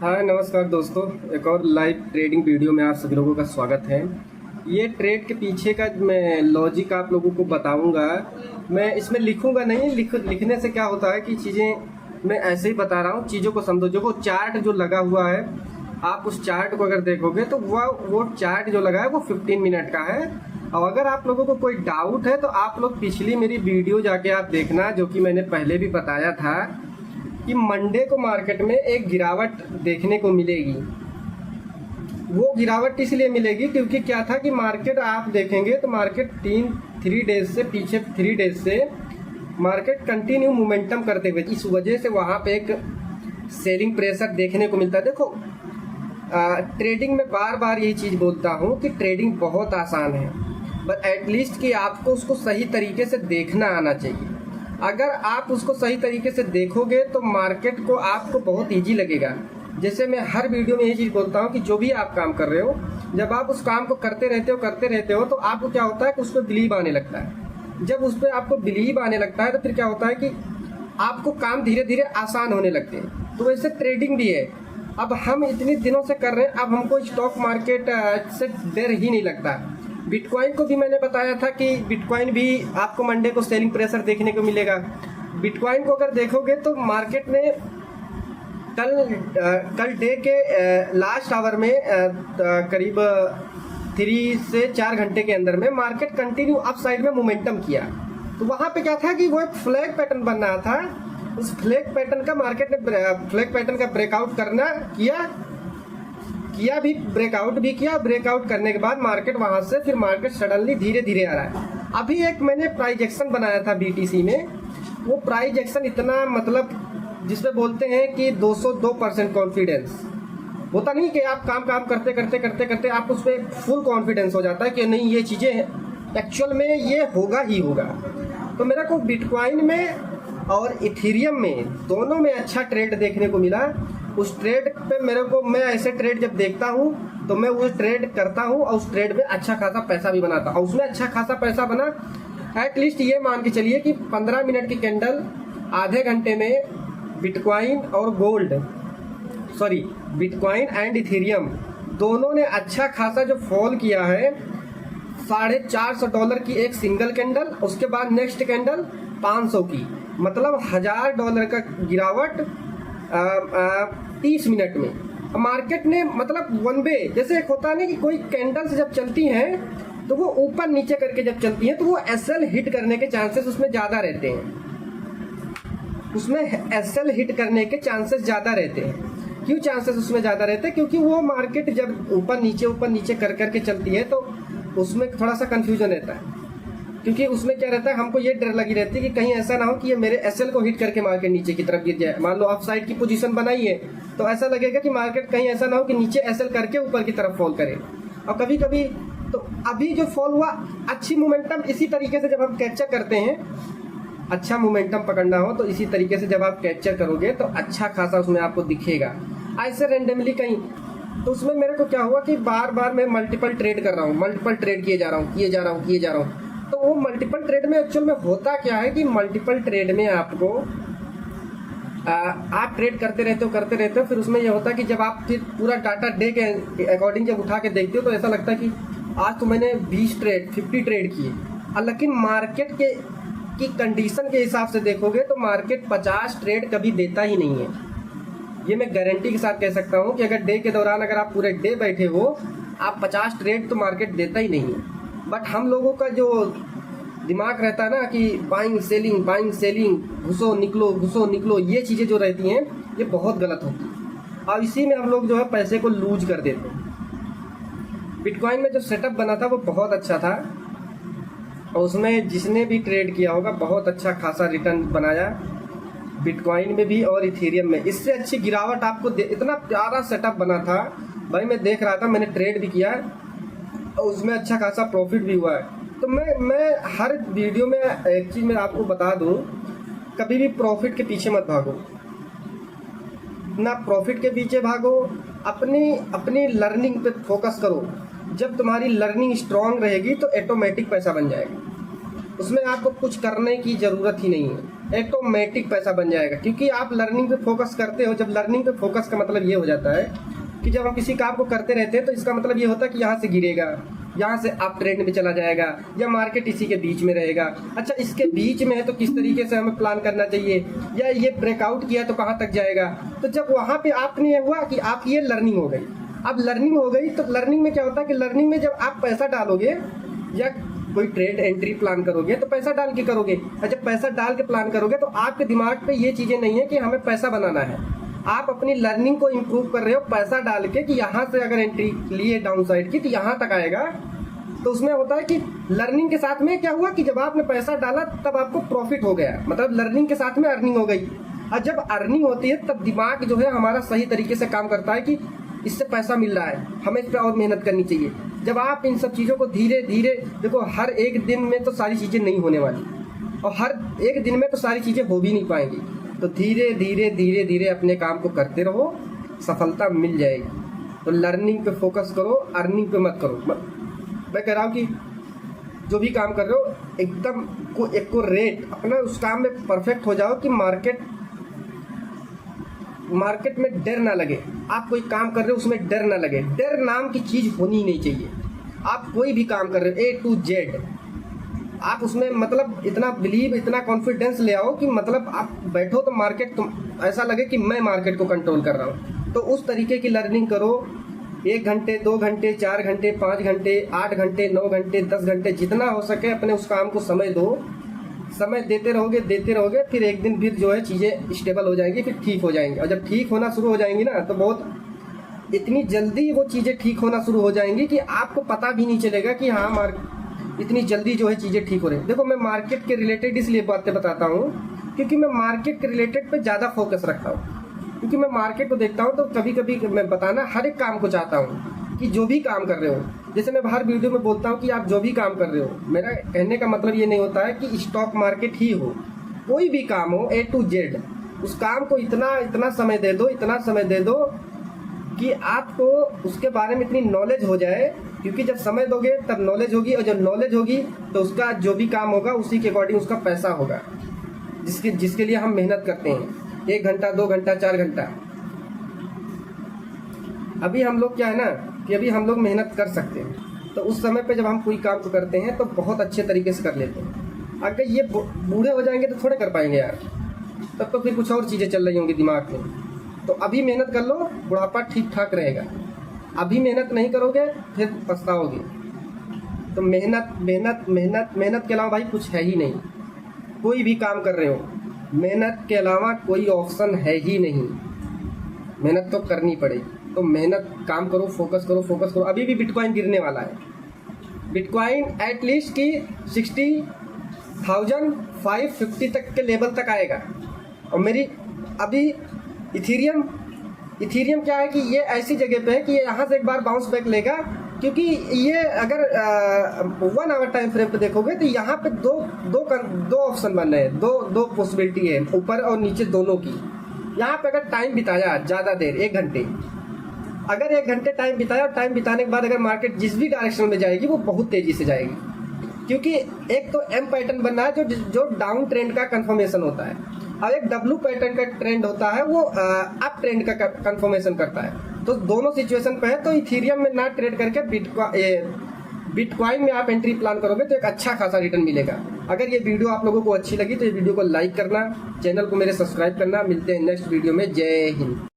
हाय नमस्कार दोस्तों, एक और लाइव ट्रेडिंग वीडियो में आप सभी लोगों का स्वागत है। ये ट्रेड के पीछे का मैं लॉजिक आप लोगों को बताऊंगा। मैं इसमें लिखूंगा नहीं, लिखने से क्या होता है कि चीज़ें मैं ऐसे ही बता रहा हूँ, चीज़ों को समझो। जो चार्ट जो लगा हुआ है, आप उस चार्ट को अगर देखोगे तो वो चार्ट जो लगा है वो 15 मिनट का है। और अगर आप लोगों को कोई डाउट है तो आप लोग पिछली मेरी वीडियो जाके आप देखना, जो कि मैंने पहले भी बताया था कि मंडे को मार्केट में एक गिरावट देखने को मिलेगी। वो गिरावट इसलिए मिलेगी क्योंकि क्या था कि मार्केट आप देखेंगे तो मार्केट 3 डेज से पीछे 3 डेज से मार्केट कंटिन्यू मोमेंटम करते हुए, इस वजह से वहाँ पे एक सेलिंग प्रेशर देखने को मिलता है। देखो ट्रेडिंग में बार बार यही चीज़ बोलता हूँ कि ट्रेडिंग बहुत आसान है, बट एटलीस्ट कि आपको उसको सही तरीके से देखना आना चाहिए। अगर आप उसको सही तरीके से देखोगे तो मार्केट को आपको बहुत इजी लगेगा। जैसे मैं हर वीडियो में यही चीज़ बोलता हूँ कि जो भी आप काम कर रहे हो, जब आप उस काम को करते रहते हो तो आपको क्या होता है कि उस पर बिलीव आने लगता है। जब उस पर आपको बिलीव आने लगता है तो फिर क्या होता है कि आपको काम धीरे धीरे आसान होने लगते हैं। तो वैसे ट्रेडिंग भी है। अब हम इतने दिनों से कर रहे हैं, अब हमको स्टॉक मार्केट से डर ही नहीं लगता। बिटकॉइन को भी मैंने बताया था कि बिटकॉइन भी आपको मंडे को सेलिंग प्रेशर देखने को मिलेगा। बिटकॉइन को अगर देखोगे तो मार्केट ने कल डे के लास्ट आवर में करीब 3 से 4 घंटे के अंदर में मार्केट कंटिन्यू अप साइड में मोमेंटम किया। तो वहाँ पे क्या था कि वो एक फ्लैग पैटर्न बन रहा था। उस फ्लैग पैटर्न का मार्केट ने फ्लैग पैटर्न का ब्रेकआउट किया भी, ब्रेकआउट करने के बाद मार्केट वहां से फिर मार्केट सडनली धीरे धीरे आ रहा है। अभी एक मैंने प्राइस एक्शन बनाया था बीटीसी में। वो प्राइस एक्शन इतना मतलब जिसपे बोलते हैं कि 202% कॉन्फिडेंस होता नहीं कि आप काम करते आप उस पर फुल कॉन्फिडेंस हो जाता है कि नहीं ये चीज़ें एक्चुअल में ये होगा ही होगा। तो मेरा को बिटकॉइन में और इथेरियम में दोनों में अच्छा ट्रेड देखने को मिला। उस ट्रेड पे मैं ऐसे ट्रेड जब देखता हूँ तो मैं वो ट्रेड करता हूँ और उस ट्रेड में अच्छा खासा पैसा भी बनाता हूँ। उसमें अच्छा खासा पैसा बना, एटलीस्ट ये मान के चलिए कि 15 मिनट की कैंडल आधे घंटे में बिटकॉइन एंड इथेरियम दोनों ने अच्छा खासा जो फॉल किया है। $450 की एक सिंगल कैंडल, उसके बाद नेक्स्ट कैंडल 500 की, मतलब $1000 का गिरावट 30 मिनट में। मार्केट ने मतलब वन वे, जैसे एक होता है ना कि कोई कैंडल्स जब चलती हैं तो वो ऊपर नीचे करके जब चलती हैं तो वो एसएल हिट करने के चांसेस उसमें ज़्यादा रहते हैं। क्यों चांसेस उसमें ज़्यादा रहते हैं? क्योंकि वो मार्केट जब ऊपर नीचे कर करके चलती है तो उसमें थोड़ा सा कन्फ्यूजन रहता है। क्योंकि उसमें क्या रहता है, हमको ये डर लगी रहती है कि कहीं ऐसा ना हो कि ये मेरे एसएल को हिट करके मार्केट नीचे की तरफ गिर जाए। मान लो अप साइड की पोजीशन बनाई है तो ऐसा लगेगा कि मार्केट कहीं ऐसा ना हो कि नीचे एसएल करके ऊपर की तरफ फॉल करे। और कभी कभी तो अभी जो फॉल हुआ, अच्छी मोमेंटम इसी तरीके से जब हम कैप्चर करते हैं, अच्छा मोमेंटम पकड़ना हो तो इसी तरीके से जब आप कैप्चर करोगे तो अच्छा खासा उसमें आपको दिखेगा। ऐसे रेंडमली कहीं तो उसमें मेरे को क्या हुआ कि बार बार मैं मल्टीपल ट्रेड कर रहा हूँ, मल्टीपल ट्रेड किए जा रहा हूँ। तो वो मल्टीपल ट्रेड में एक्चुअल में होता क्या है कि मल्टीपल ट्रेड में आपको आप ट्रेड करते रहते हो। फिर उसमें ये होता है कि जब आप फिर पूरा डाटा डे के अकॉर्डिंग जब उठा के देखते हो तो ऐसा लगता है कि आज तो मैंने 20 ट्रेड 50 ट्रेड किए। लेकिन मार्केट की कंडीशन के हिसाब से देखोगे तो मार्केट 50 ट्रेड कभी देता ही नहीं है। ये मैं गारंटी के साथ कह सकता हूँ कि अगर डे के दौरान अगर आप पूरे डे बैठे हो, आप 50 ट्रेड तो मार्केट देता ही नहीं है। बट हम लोगों का जो दिमाग रहता है ना कि बाइंग सेलिंग, घुसो निकलो, ये चीज़ें जो रहती हैं ये बहुत गलत होती है और इसी में हम लोग जो है पैसे को लूज कर देते हैं। बिटकॉइन में जो सेटअप बना था वो बहुत अच्छा था और उसमें जिसने भी ट्रेड किया होगा बहुत अच्छा खासा रिटर्न बनाया, बिटकॉइन में भी और इथेरियम में। इससे अच्छी गिरावट आपको इतना प्यारा सेटअप बना था भाई, मैं देख रहा था, मैंने ट्रेड भी किया और उसमें अच्छा खासा प्रॉफिट भी हुआ है। तो मैं हर वीडियो में एक चीज़ मैं आपको बता दूं, कभी भी प्रॉफिट के पीछे मत भागो, ना प्रॉफिट के पीछे भागो, अपनी लर्निंग पे फोकस करो। जब तुम्हारी लर्निंग स्ट्रांग रहेगी तो ऑटोमेटिक पैसा बन जाएगा, उसमें आपको कुछ करने की ज़रूरत ही नहीं है। ऑटोमेटिक पैसा बन जाएगा, क्योंकि आप लर्निंग पे फोकस करते हो। जब लर्निंग पे फोकस का मतलब ये हो जाता है कि जब हम किसी काम को करते रहते हैं तो इसका मतलब ये होता है कि यहाँ से गिरेगा, यहाँ से आप ट्रेंड में चला जाएगा, या मार्केट इसी के बीच में रहेगा। अच्छा, इसके बीच में है तो किस तरीके से हमें प्लान करना चाहिए, या ये ब्रेकआउट किया तो कहाँ तक जाएगा। तो जब वहाँ पे आपने हुआ कि आप ये लर्निंग हो गई, अब लर्निंग हो गई तो लर्निंग में क्या होता है कि लर्निंग में जब आप पैसा डालोगे या कोई ट्रेड एंट्री प्लान करोगे तो पैसा डाल के करोगे। और जब पैसा डाल के प्लान करोगे तो आपके दिमाग पे ये चीज़ें नहीं है कि हमें पैसा बनाना है, आप अपनी लर्निंग को इम्प्रूव कर रहे हो पैसा डाल के कि यहाँ से अगर एंट्री लिए डाउन साइड की तो यहाँ तक आएगा। तो उसमें होता है कि लर्निंग के साथ में क्या हुआ कि जब आपने पैसा डाला तब आपको प्रॉफिट हो गया, मतलब लर्निंग के साथ में अर्निंग हो गई। और जब अर्निंग होती है तब दिमाग जो है हमारा सही तरीके से काम करता है कि इससे पैसा मिल रहा है, हमें इस पर और मेहनत करनी चाहिए। जब आप इन सब चीज़ों को धीरे धीरे देखो, हर एक दिन में तो सारी चीज़ें नहीं होने वाली, और हर एक दिन में तो सारी चीज़ें हो भी नहीं पाएंगी। तो धीरे धीरे धीरे धीरे अपने काम को करते रहो, सफलता मिल जाएगी। तो लर्निंग पे फोकस करो, अर्निंग पे मत करो। मैं कह रहा हूँ कि जो भी काम कर रहे हो एकदम को रेट अपना उस काम में परफेक्ट हो जाओ कि मार्केट में डर ना लगे। आप कोई काम कर रहे हो उसमें डर ना लगे, डर नाम की चीज़ होनी नहीं चाहिए। आप कोई भी काम कर रहे हो A to Z, आप उसमें मतलब इतना बिलीव, इतना कॉन्फिडेंस ले आओ कि मतलब आप बैठो तो मार्केट तुम ऐसा लगे कि मैं मार्केट को कंट्रोल कर रहा हूँ। तो उस तरीके की लर्निंग करो। 1 घंटे 2 घंटे 4 घंटे 5 घंटे 8 घंटे 9 घंटे 10 घंटे जितना हो सके अपने उस काम को समय दो। समय देते रहोगे फिर एक दिन फिर जो है चीज़ें स्टेबल हो जाएंगी, फिर ठीक हो जाएंगी। और जब ठीक होना शुरू हो जाएंगी ना तो बहुत इतनी जल्दी वो चीज़ें ठीक होना शुरू हो जाएंगी कि आपको पता भी नहीं चलेगा कि हाँ इतनी जल्दी जो है चीज़ें ठीक हो रही हैं। देखो, मैं मार्केट के रिलेटेड इसलिए बातें बताता हूँ क्योंकि मैं मार्केट के रिलेटेड पे ज़्यादा फोकस रखता हूँ, क्योंकि मैं मार्केट को देखता हूँ तो कभी कभी मैं बताना हर एक काम को चाहता हूँ कि जो भी काम कर रहे हो, जैसे मैं हर वीडियो में बोलता हूँ कि आप जो भी काम कर रहे हो, मेरा कहने का मतलब ये नहीं होता है कि स्टॉक मार्केट ही हो, कोई भी काम हो A to Z, उस काम को इतना समय दे दो कि आपको उसके बारे में इतनी नॉलेज हो जाए। क्योंकि जब समय दोगे तब नॉलेज होगी, और जब नॉलेज होगी तो उसका जो भी काम होगा उसी के अकॉर्डिंग उसका पैसा होगा, जिसके लिए हम मेहनत करते हैं 1 घंटा 2 घंटा 4 घंटा। अभी हम लोग क्या है ना कि अभी हम लोग मेहनत कर सकते हैं, तो उस समय पे जब हम कोई काम को करते हैं तो बहुत अच्छे तरीके से कर लेते हैं। अगर ये बूढ़े हो जाएंगे तो थोड़े कर पाएंगे यार, तब तो फिर कुछ और चीज़ें चल रही होंगी दिमाग में। तो अभी मेहनत कर लो, बुढ़ापा ठीक ठाक रहेगा। अभी मेहनत नहीं करोगे फिर पछताओगे। तो मेहनत के अलावा भाई कुछ है ही नहीं। कोई भी काम कर रहे हो, मेहनत के अलावा कोई ऑप्शन है ही नहीं, मेहनत तो करनी पड़ेगी। तो मेहनत, काम करो, फोकस करो। अभी भी बिटकॉइन गिरने वाला है। बिटकॉइन एटलीस्ट की 60,550 तक के लेवल तक आएगा। और मेरी अभी इथीरियम क्या है कि ये ऐसी जगह पे है कि ये यहाँ से एक बार बाउंस बैक लेगा, क्योंकि ये अगर 1 आवर टाइम फ्रेम पे देखोगे तो यहाँ पे दो ऑप्शन बन रहे हैं, दो पॉसिबिलिटी है, ऊपर और नीचे दोनों की। यहाँ पे अगर टाइम बिताया ज़्यादा देर 1 घंटे, अगर 1 घंटे टाइम बिताया और टाइम बिताने के बाद अगर मार्केट जिस भी डायरेक्शन में जाएगी वो बहुत तेज़ी से जाएगी, क्योंकि एक तो M पैटर्न बनना है जो डाउन ट्रेंड का कंफर्मेशन होता है, और एक W पैटर्न का ट्रेंड होता है वो अप ट्रेंड का कंफर्मेशन करता है। तो दोनों सिचुएशन पे है। तो इथीरियम में ना ट्रेड करके बिटकॉइन में आप एंट्री प्लान करोगे तो एक अच्छा खासा रिटर्न मिलेगा। अगर ये वीडियो आप लोगों को अच्छी लगी तो ये वीडियो को लाइक करना, चैनल को मेरे सब्सक्राइब करना। मिलते हैं नेक्स्ट वीडियो में। जय हिंद।